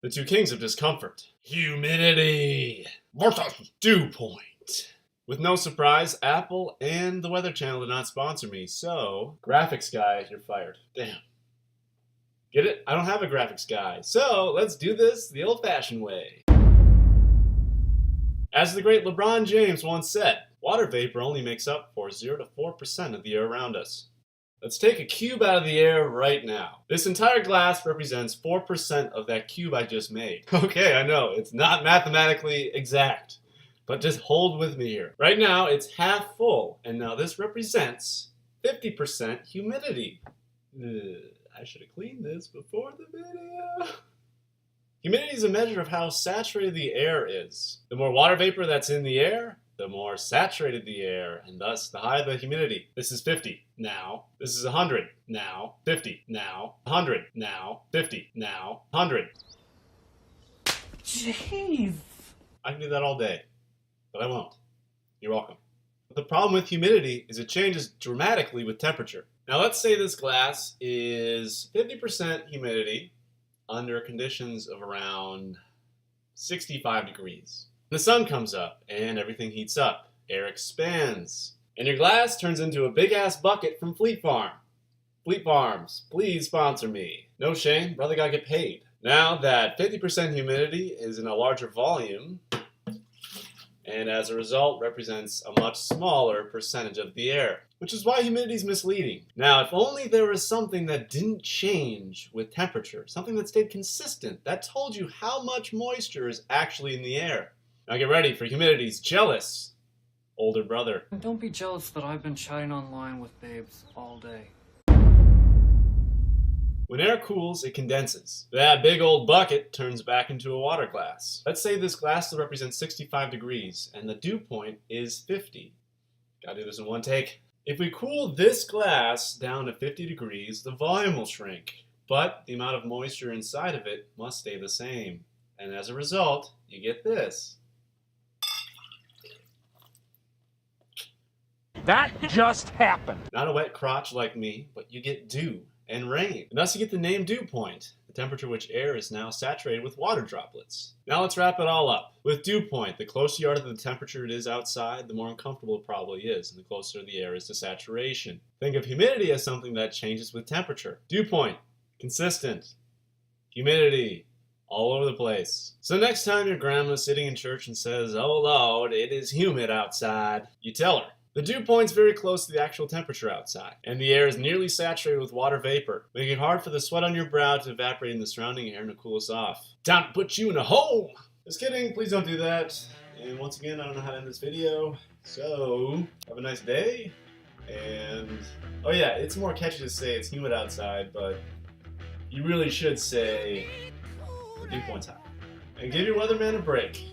The two kings of discomfort. Humidity versus dew point. With no surprise, Apple and the Weather Channel did not sponsor me, so graphics guy, you're fired. Damn. Get it? I don't have a graphics guy, so let's do this the old-fashioned way. As the great LeBron James once said, water vapor only makes up for 0 to 4% of the air around us. Let's take a cube out of the air right now. This entire glass represents 4% of that cube I just made. Okay, I know, it's not mathematically exact, but just hold with me here. Right now, it's half full, and now this represents 50% humidity. I should have cleaned this before the video. Humidity is a measure of how saturated the air is. The more water vapor that's in the air, the more saturated the air, and thus the higher the humidity. This is 50 now. This is 100 now. 50 now. 100 now. 50 now. 100. Jeez. I can do that all day, but I won't. You're welcome. But the problem with humidity is it changes dramatically with temperature. Now let's say this glass is 50% humidity under conditions of around 65 degrees. The sun comes up and everything heats up. Air expands. And your glass turns into a big-ass bucket from Fleet Farm. Fleet Farms, please sponsor me. No shame, brother gotta get paid. Now that 50% humidity is in a larger volume, and as a result represents a much smaller percentage of the air, which is why humidity is misleading. Now, if only there was something that didn't change with temperature, something that stayed consistent, that told you how much moisture is actually in the air. Now get ready for humidity's jealous older brother. Don't be jealous that I've been chatting online with babes all day. When air cools, it condenses. That big old bucket turns back into a water glass. Let's say this glass still represents 65 degrees, and the dew point is 50. Gotta do this in one take. If we cool this glass down to 50 degrees, the volume will shrink, but the amount of moisture inside of it must stay the same. And as a result, you get this. That just happened. Not a wet crotch like me, but you get dew and rain. And thus you get the name dew point, the temperature which air is now saturated with water droplets. Now let's wrap it all up. With dew point, the closer you are to the temperature it is outside, the more uncomfortable it probably is, and the closer the air is to saturation. Think of humidity as something that changes with temperature. Dew point, consistent. Humidity, all over the place. So next time your grandma's sitting in church and says, "Oh Lord, it is humid outside," you tell her, the dew point's very close to the actual temperature outside, and the air is nearly saturated with water vapor, making it hard for the sweat on your brow to evaporate in the surrounding air and to cool us off. Time to put you in a hole! Just kidding, please don't do that. And once again, I don't know how to end this video, so have a nice day. And, oh yeah, it's more catchy to say it's humid outside, but you really should say the dew point's high. And give your weatherman a break.